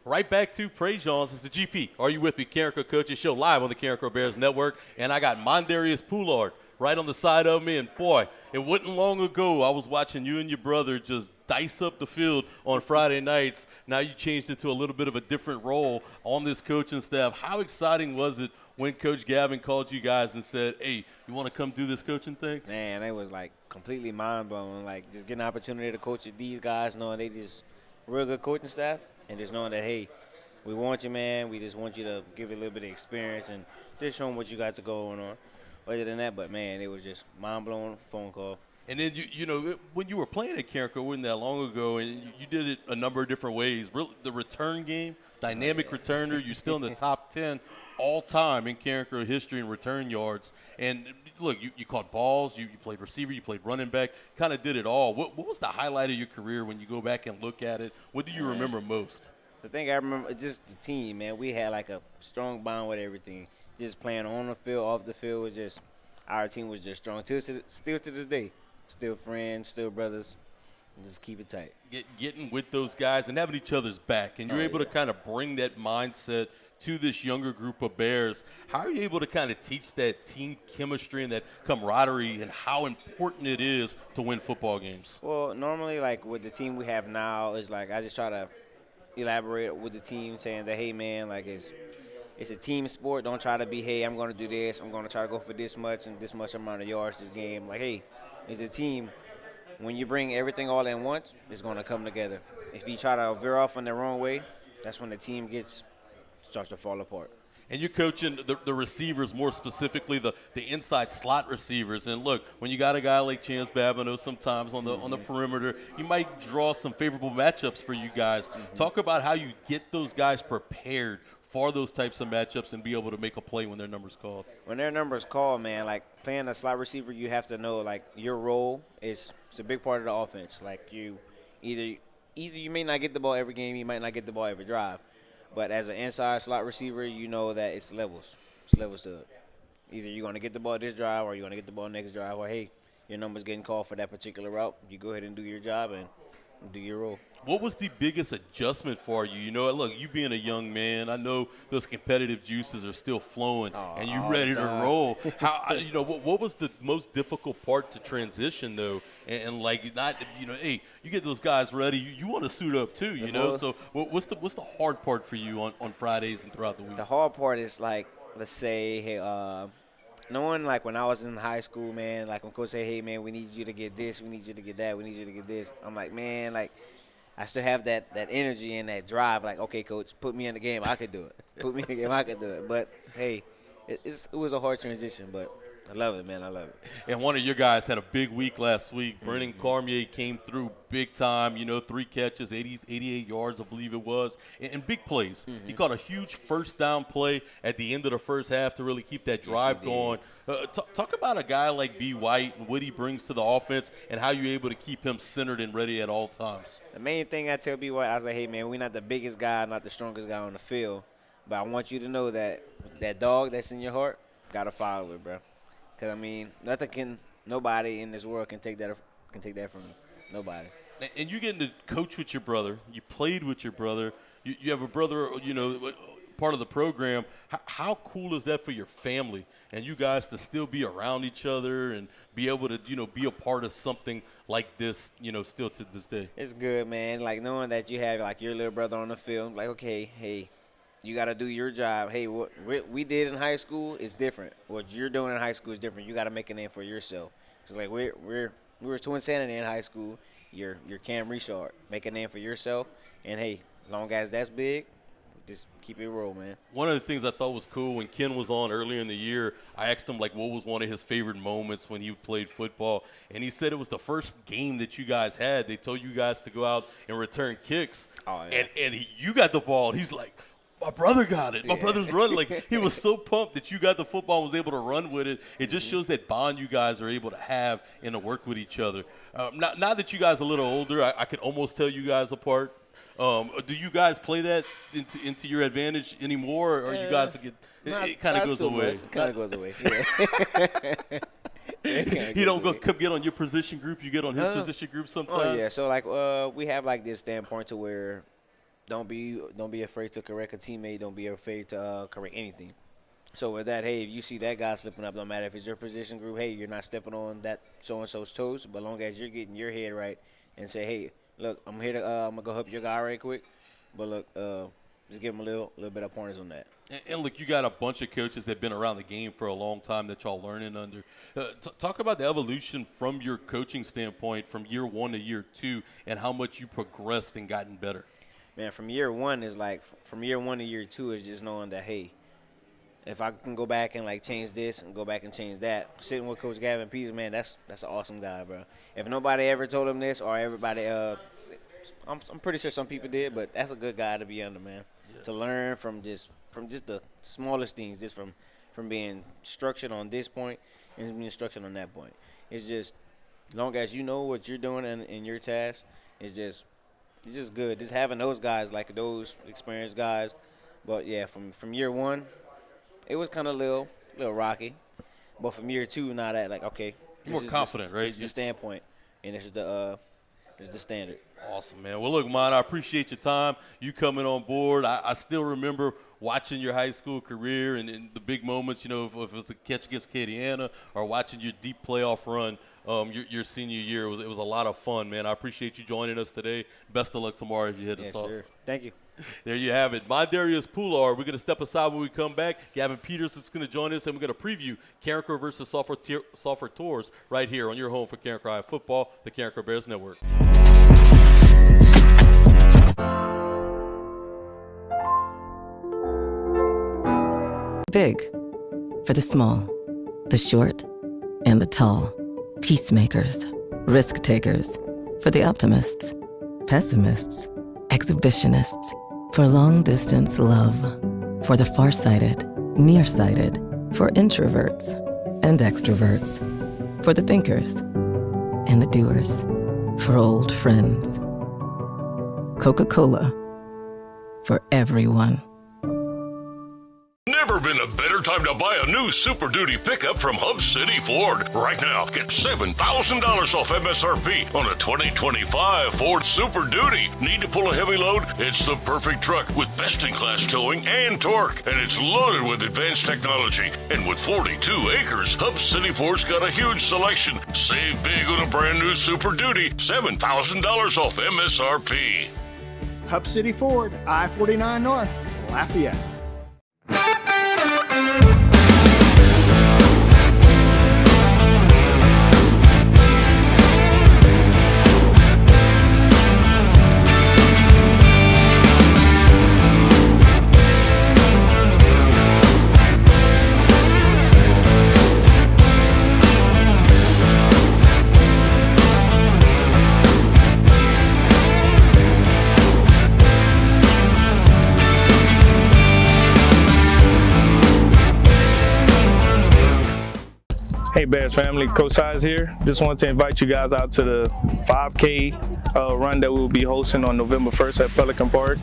Right back to PREJEAN'S. It's the GP. Are You With Me? Carencro Coaches Show live on the Carencro Bears Network. And I got Mondarius Poullard right on the side of me. And boy, it wasn't long ago I was watching you and your brother just dice up the field on Friday nights. Now you changed into a little bit of a different role on this coaching staff. How exciting was it when Coach Gavin called you guys and said, hey, you want to come do this coaching thing? Man, it was like completely mind-blowing. Like just getting an opportunity to coach these guys, knowing they just real good coaching staff. And just knowing that, hey, we want you, man. We just want you to give it a little bit of experience and just show them what you got to going on. Other than that, but, man, it was just mind-blowing phone call. And then, you know, when you were playing at Carencro, wasn't that long ago, and you did it a number of different ways. The return game, dynamic returner, you're still in the top 10 all-time in Carencro history in return yards. And, look, you caught balls, you played receiver, you played running back, kind of did it all. What was the highlight of your career when you go back and look at it? What do you remember most? The thing I remember is just the team, man. We had like a strong bond with everything. Just playing on the field, off the field was just – our team was just strong. Still to this day. Still friends, still brothers. Just keep it tight. Getting with those guys and having each other's back. And you're able to kind of bring that mindset to this younger group of Bears. How are you able to kind of teach that team chemistry and that camaraderie and how important it is to win football games? Well, normally, like with the team we have now, is like I just try to elaborate with the team saying that, hey, man, like it's a team sport. Don't try to be, hey, I'm going to do this. I'm going to try to go for this much and this much amount of yards this game. Like, hey, it's a team. When you bring everything all in once, it's going to come together. If you try to veer off in the wrong way, that's when the team starts to fall apart. And you're coaching the receivers, more specifically the inside slot receivers. And look, when you got a guy like Chance Babineau sometimes on the perimeter, you might draw some favorable matchups for you guys. Talk about how you get those guys prepared for those types of matchups and be able to make a play when their number's called. When their number's called, man, like playing a slot receiver, you have to know like your role is a big part of the offense. Like you either you may not get the ball every game, you might not get the ball every drive. But as an inside slot receiver, you know that it's levels. It's levels to it. Either you're going to get the ball this drive or you're going to get the ball next drive. Or, hey, your number's getting called for that particular route. You go ahead and do your job and do your role. What was the biggest adjustment for you? You know, look, you being a young man, I know those competitive juices are still flowing, and you're ready to roll. How, you know, what was the most difficult part to transition, though? And like, not, you know, hey, you get those guys ready, you want to suit up too, you know? So what's the hard part for you on Fridays and throughout the week? The hard part is like, let's say, hey, knowing like when I was in high school, man, like when coach say, hey, man, we need you to get this, we need you to get that, we need you to get this. I'm like, man, like, I still have that energy and that drive. Like, okay, coach, put me in the game. I could do it. Put me in the game. I could do it. But, hey, it was a hard transition, but I love it, man. I love it. And one of your guys had a big week last week. Brennan Cormier came through big time, you know, 3 catches, 88 yards, I believe it was, and big plays. He caught a huge first down play at the end of the first half to really keep that drive going. Talk about a guy like B. White and what he brings to the offense and how you're able to keep him centered and ready at all times. The main thing I tell B. White, I was like, hey, man, we're not the biggest guy, not the strongest guy on the field, but I want you to know that that dog that's in your heart, got to follow it, bro. Because, I mean, nobody in this world can take that from you. Nobody. And you getting to coach with your brother. You played with your brother. You have a brother, you know, part of the program. How cool is that for your family and you guys to still be around each other and be able to, you know, be a part of something like this, you know, still to this day? It's good, man. Like, knowing that you have, like, your little brother on the field, like, okay, hey, you got to do your job. Hey, what we did in high school is different. What you're doing in high school is different. You got to make a name for yourself. Because, like, we were Twin Sanity in high school. You're Cam Richard. Make a name for yourself. And, hey, long as that's big, just keep it roll, man. One of the things I thought was cool when Ken was on earlier in the year, I asked him, like, what was one of his favorite moments when he played football. And he said it was the first game that you guys had. They told you guys to go out and return kicks. Oh, yeah. And you got the ball. And he's like, my brother got it. My brother's running. Like, he was so pumped that you got the football and was able to run with it. It just shows that bond you guys are able to have and to work with each other. Now that you guys are a little older, I could almost tell you guys apart. Do you guys play that into your advantage anymore, or you guys it kind of goes away? It kind of goes away. Yeah. He don't come get on your position group. You get on his position group sometimes. Oh yeah. So like we have like this standpoint to where don't be afraid to correct a teammate. Don't be afraid to correct anything. So with that, hey, if you see that guy slipping up, no matter if it's your position group, hey, you're not stepping on that so and so's toes. But long as you're getting your head right and say, hey, look, I'm here to I'm gonna go help your guy right quick. But look, just give him a little bit of pointers on that. And look, you got a bunch of coaches that have been around the game for a long time that y'all learning under. Talk about the evolution from your coaching standpoint from year 1 to year 2 and how much you progressed and gotten better. Man, from year 1 is like from year 1 to year 2 is just knowing that, hey, if I can go back and like change this and go back and change that, sitting with Coach Gavin Peters, man, that's an awesome guy, bro. If nobody ever told him this or everybody, I'm pretty sure some people did, but that's a good guy to be under, man. Yeah. To learn from just the smallest things, just from being structured on this point and being structured on that point. It's just as long as you know what you're doing in your task, it's just good. Just having those guys, like those experienced guys. But yeah, from year 1. It was kind of a little rocky, but from year 2, now that like okay, you're more confident, right? It's the standpoint, and it's the standard. Awesome, man. Well, look, man, I appreciate your time. You coming on board. I still remember watching your high school career and the big moments. You know, if it was a catch against Acadiana or watching your deep playoff run. Your senior year it was a lot of fun, man. I appreciate you joining us today. Best of luck tomorrow as you hit us off. Sir. Thank you. There you have it. Mondarius Poullard. We're going to step aside when we come back. Gavin Peters is going to join us, and we're going to preview Carencro versus Sulphur Tours right here on your home for Carencro High Football, the Carencro Bears Network. big. For the small, the short, and the tall. Peacemakers, risk takers. For the optimists, pessimists, exhibitionists. For long distance love. For the farsighted, nearsighted. For introverts and extroverts. For the thinkers and the doers. For old friends. Coca-Cola. For everyone. Never been a better time to buy a new Super Duty pickup from Hub City Ford. Right now, get $7,000 off MSRP on a 2025 Ford Super Duty. Need to pull a heavy load? It's the perfect truck with best-in-class towing and torque. And it's loaded with advanced technology. And with 42 acres, Hub City Ford's got a huge selection. Save big on a brand new Super Duty. $7,000 off MSRP. Hub City Ford, I-49 North, Lafayette. Hey Bears family, Coach Size here. Just want to invite you guys out to the 5K run that we'll be hosting on November 1st at Pelican Park.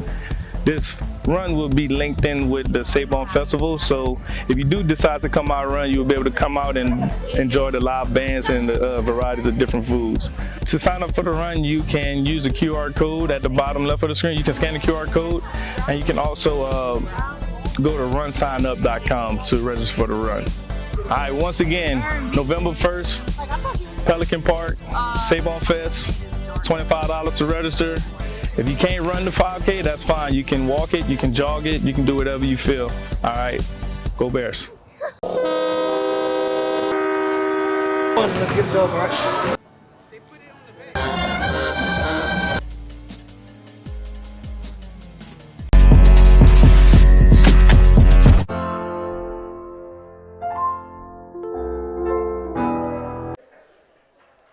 This run will be linked in with the Sabon Festival, so if you do decide to come out and run, you'll be able to come out and enjoy the live bands and the varieties of different foods. To sign up for the run, you can use the QR code at the bottom left of the screen. You can scan the QR code, and you can also go to runsignup.com to register for the run. All right, once again, November 1st, Pelican Park, Sabon Fest, $25 to register. If you can't run the 5K, that's fine. You can walk it, you can jog it, you can do whatever you feel. All right, go Bears. Let's get it over, right?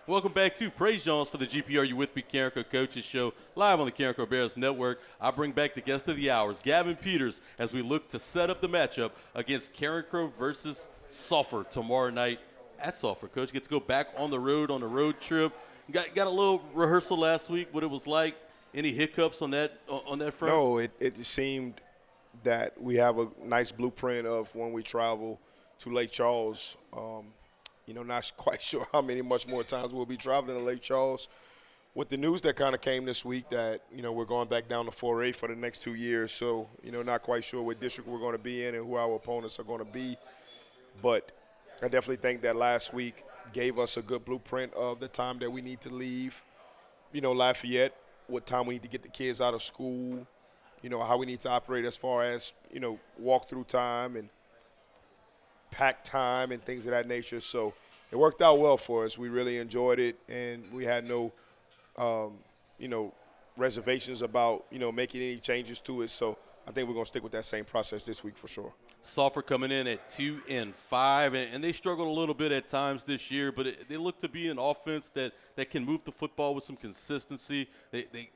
Welcome back to PREJEAN'S for the GPR You With Me Carencro Coaches Show, live on the Carencro Bears Network. I bring back the guest of the hours, Gavin Peters, as we look to set up the matchup against Carencro versus Sulphur tomorrow night at Sulphur. Coach, get to go back on the road trip. Got a little rehearsal last week, what it was like. Any hiccups on that front? No, it seemed that we have a nice blueprint of when we travel to Lake Charles. Not quite sure how much more times we'll be traveling to Lake Charles. With the news that kind of came this week that, we're going back down to 4A for the next 2 years. So, not quite sure what district we're going to be in and who our opponents are going to be. But I definitely think that last week gave us a good blueprint of the time that we need to leave, Lafayette, what time we need to get the kids out of school, how we need to operate as far as, walk-through time and pack time and things of that nature. So it worked out well for us. We really enjoyed it, and we had no, reservations about, making any changes to it. So I think we're going to stick with that same process this week for sure. Sulphur coming in at 2-5, and they struggled a little bit at times this year, but they look to be an offense that can move the football with some consistency. They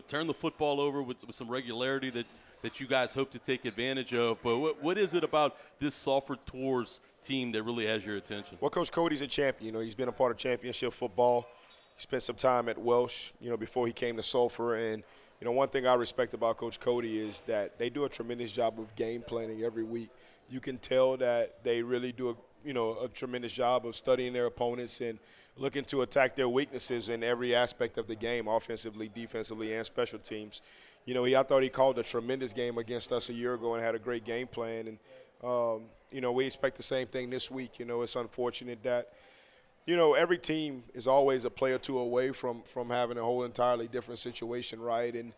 turn the football over with some regularity that you guys hope to take advantage of. But what is it about this Sulphur Tours team that really has your attention? Well, Coach Cody's a champion. He's been a part of championship football. He spent some time at Welsh, before he came to Sulphur. And, one thing I respect about Coach Cody is that they do a tremendous job of game planning every week. You can tell that they really do a tremendous job of studying their opponents and looking to attack their weaknesses in every aspect of the game, offensively, defensively, and special teams. I thought he called a tremendous game against us a year ago and had a great game plan. And, we expect the same thing this week. It's unfortunate that, every team is always a play or two away from having a whole entirely different situation, right? And,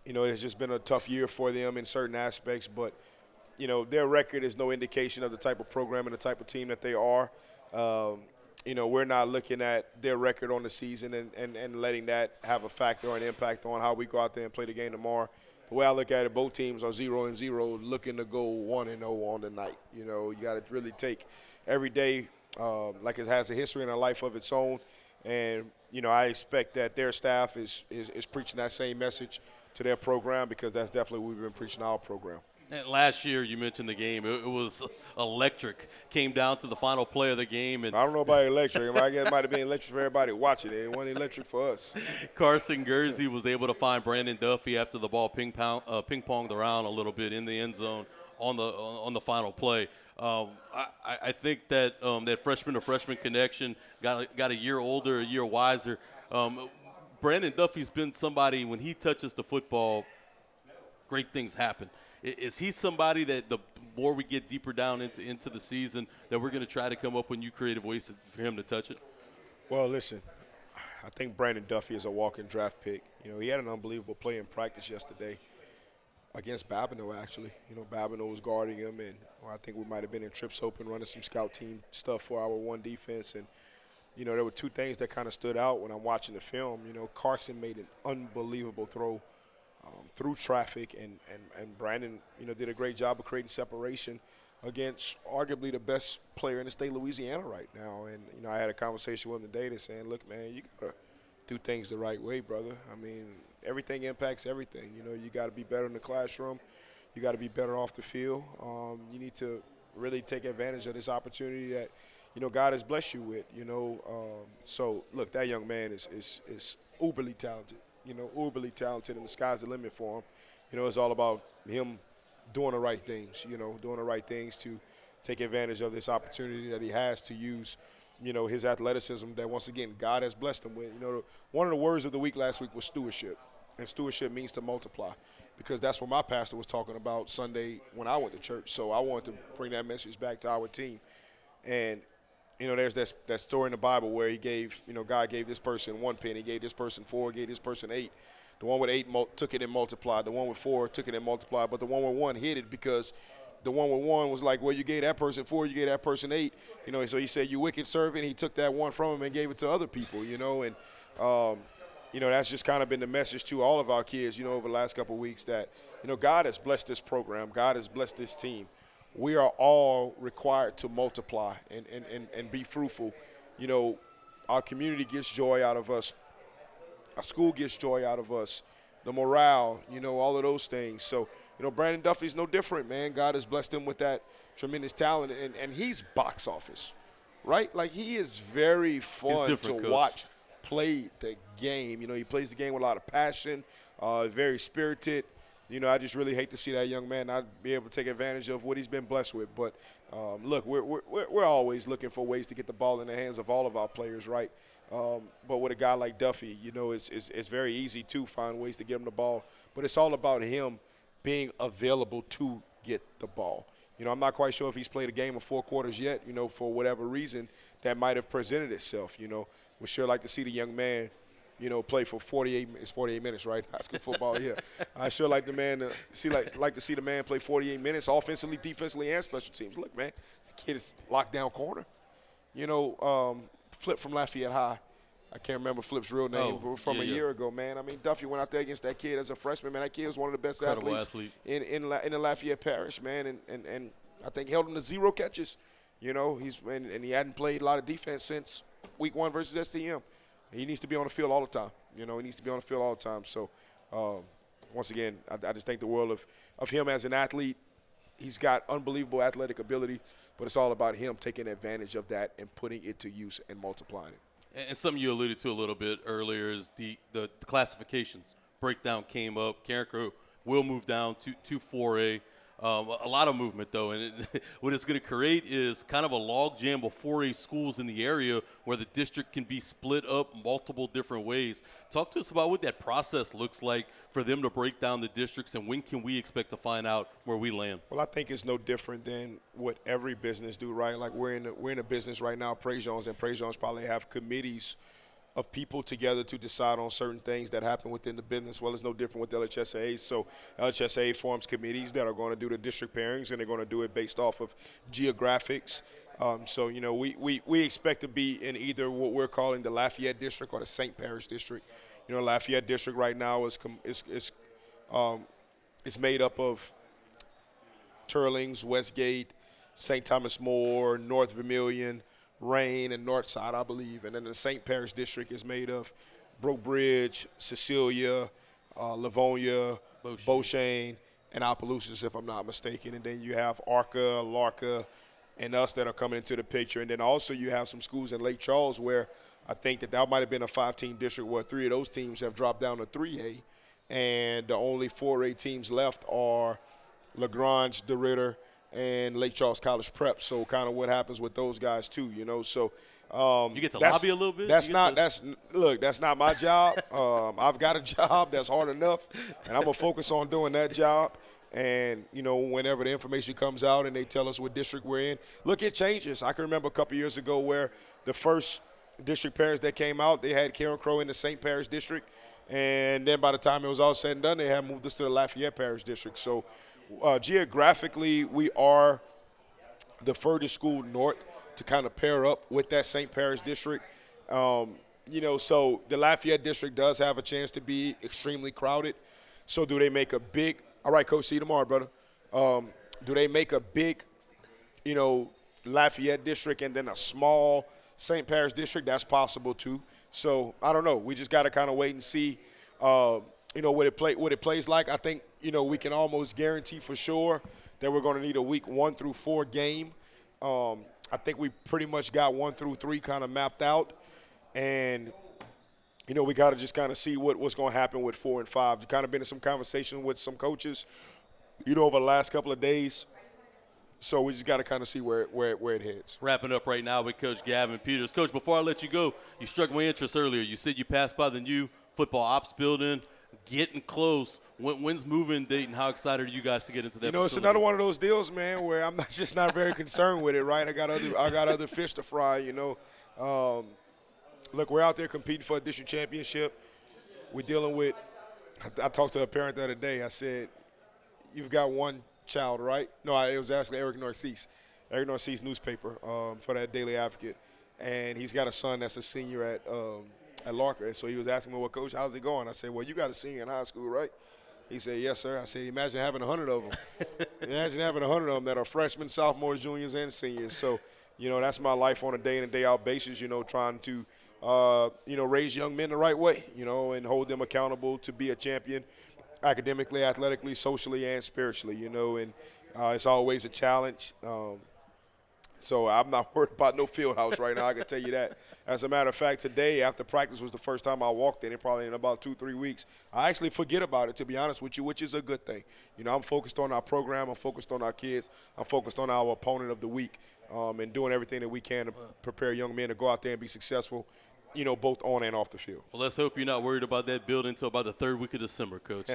it's just been a tough year for them in certain aspects. But, their record is no indication of the type of program and the type of team that they are. We're not looking at their record on the season and letting that have a factor or an impact on how we go out there and play the game tomorrow. the way I look at it, both teams are 0-0, looking to go 1-0 on the night. You know, you got to really take every day like it has a history and a life of its own. And, you know, I expect that their staff is preaching that same message to their program, because that's definitely what we've been preaching our program. And last year, you mentioned the game. It was electric. Came down to the final play of the game. And I don't know about electric. I guess it might have been electric for everybody watching it. It wasn't electric for us. Carson Guernsey was able to find Brandon Duffy after the ball ping-ponged around a little bit in the end zone on the final play. I think that that freshman-to-freshman connection got a year older, a year wiser. Brandon Duffy's been somebody, when he touches the football, great things happen. Is he somebody that the more we get deeper down into the season that we're going to try to come up with new creative ways for him to touch it? Well, listen, I think Brandon Duffy is a walk-in draft pick. You know, he had an unbelievable play in practice yesterday against Babineau, actually. You know, Babineau was guarding him, and I think we might have been in trips open running some scout team stuff for our one defense. And, you know, there were two things that kind of stood out when I'm watching the film. You know, Carson made an unbelievable throw through traffic, and Brandon, you know, did a great job of creating separation against arguably the best player in the state of Louisiana right now. And, you know, I had a conversation with him today that's saying, look, man, you got to do things the right way, brother. I mean, everything impacts everything. You know, you got to be better in the classroom. You got to be better off the field. You need to really take advantage of this opportunity that, you know, God has blessed you with, you know. So, look, that young man is uberly talented. You know, uberly talented, and the sky's the limit for him. You know, it's all about him doing the right things, you know, doing the right things to take advantage of this opportunity that he has to use, you know, his athleticism that, once again, God has blessed him with. You know, one of the words of the week last week was stewardship, and stewardship means to multiply, because that's what my pastor was talking about Sunday when I went to church. So I wanted to bring that message back to our team. And, you know, there's that story in the Bible where he gave, you know, God gave this person 1 penny, gave this person 4, gave this person 8. The one with 8 took it and multiplied. The one with 4 took it and multiplied. But the one with 1 hid it, because the one with 1 was like, well, you gave that person 4, you gave that person 8. You know, so he said, you wicked servant. He took that 1 from him and gave it to other people, you know. And, you know, that's just kind of been the message to all of our kids, you know, over the last couple of weeks, that, you know, God has blessed this program. God has blessed this team. We are all required to multiply and be fruitful. You know, our community gets joy out of us. Our school gets joy out of us. The morale, you know, all of those things. So, you know, Brandon Duffy's no different, man. God has blessed him with that tremendous talent, and he's box office, right? Like, he is very fun to watch play the game. You know, he plays the game with a lot of passion, very spirited. You know, I just really hate to see that young man not be able to take advantage of what he's been blessed with. But, look, we're always looking for ways to get the ball in the hands of all of our players, right? But with a guy like Duffy, you know, it's very easy to find ways to get him the ball. But it's all about him being available to get the ball. You know, I'm not quite sure if he's played a game of 4 quarters yet, you know, for whatever reason that might have presented itself. You know, we'd sure like to see the young man, you know, play for 48 minutes, right? High school football, yeah. I sure like to see the man play 48 minutes offensively, defensively, and special teams. Look, man, the kid is locked down corner. You know, Flip from Lafayette High. I can't remember Flip's real name from a year ago, man. I mean, Duffy went out there against that kid as a freshman, man. That kid was one of the best athletes in the Lafayette Parish, man. And I think held him to 0 catches. You know, and he hadn't played a lot of defense since week 1 versus STM. He needs to be on the field all the time. You know, he needs to be on the field all the time. So, once again, I just think the world of him as an athlete. He's got unbelievable athletic ability, but it's all about him taking advantage of that and putting it to use and multiplying it. And something you alluded to a little bit earlier is the classifications. Breakdown came up. Carencro will move down to 4A. A lot of movement, though, and what it's going to create is kind of a logjam of 4A schools in the area where the district can be split up multiple different ways. Talk to us about what that process looks like for them to break down the districts, and when can we expect to find out where we land? Well, I think it's no different than what every business do, right? Like we're in a business right now, PREJEAN'S, and PREJEAN'S probably have committees of people together to decide on certain things that happen within the business. Well, it's no different with LHSA. So LHSA forms committees that are going to do the district pairings, and they're going to do it based off of geographics. So, you know, we expect to be in either what we're calling the Lafayette district or the St. Parish district. You know, Lafayette district right now is it's made up of Turlings, Westgate, St. Thomas More, North Vermilion, Rain, and Northside, I believe. And then the St. Parish District is made of Broke Bridge, Cecilia, Livonia, Beauchene, and Opelousas, if I'm not mistaken. And then you have Arca, Larka, and us that are coming into the picture. And then also you have some schools in Lake Charles where I think that might have been a 5-team district where 3 of those teams have dropped down to 3A. And the only 4A teams left are LaGrange, DeRitter, and Lake Charles College Prep. So kind of what happens with those guys too, you know. So you get to lobby a little bit? That's not my job. I've got a job that's hard enough, and I'm going to focus on doing that job. And, you know, whenever the information comes out and they tell us what district we're in, look, it changes. I can remember a couple years ago where the first district pairs that came out, they had Carencro in the St. Parish District. And then by the time it was all said and done, they had moved us to the Lafayette Parish District. So geographically, we are the furthest school north to kind of pair up with that St. Parish District. You know, so the Lafayette District does have a chance to be extremely crowded. So do they make a big – all right, Coach, see you tomorrow, brother. Do they make a big, you know, Lafayette District and then a small St. Parish District? That's possible too. So I don't know. We just got to kind of wait and see, you know, what it plays like. I think, you know, we can almost guarantee for sure that we're going to need a week 1 through 4 game. I think we pretty much got 1 through 3 kind of mapped out. And, you know, we got to just kind of see what's going to happen with 4 and 5. We've kind of been in some conversation with some coaches, you know, over the last couple of days. So we just got to kind of see where it heads. Wrapping up right now with Coach Gavin Peters. Coach, before I let you go, you struck my interest earlier. You said you passed by the new football ops building, getting close. When's moving date, and how excited are you guys to get into that You know, facility? It's another one of those deals, man, where I'm not very concerned with it, right? I got other fish to fry, you know. Look, we're out there competing for a district championship. We're dealing with – I talked to a parent the other day. I said, you've got one child, right? No, it was actually Eric Narcisse newspaper for that Daily Advocate. And he's got a son that's a senior at Larka. And so he was asking me, well, Coach, how's it going? I said, well, you got a senior in high school, right? He said, yes, sir. I said, imagine having 100 of them. Imagine having 100 of them that are freshmen, sophomores, juniors, and seniors. So, you know, that's my life on a day-in and day-out basis, you know, trying to – you know, raise young men the right way, you know, and hold them accountable to be a champion academically, athletically, socially, and spiritually, you know, and it's always a challenge. So I'm not worried about no field house right now, I can tell you that. As a matter of fact, today after practice was the first time I walked in, probably in about 2-3 weeks. I actually forget about it, to be honest with you, which is a good thing. You know, I'm focused on our program, I'm focused on our kids, I'm focused on our opponent of the week, and doing everything that we can to prepare young men to go out there and be successful, you know, both on and off the field. Well, let's hope you're not worried about that building until about the 3rd week of December, Coach.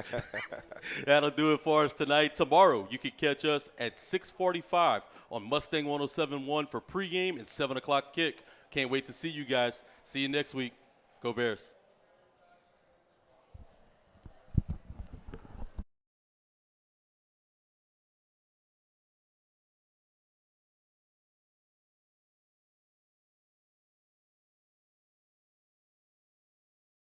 That'll do it for us tonight. Tomorrow, you can catch us at 6:45 on Mustang 107.1 for pregame and 7 o'clock kick. Can't wait to see you guys. See you next week. Go Bears.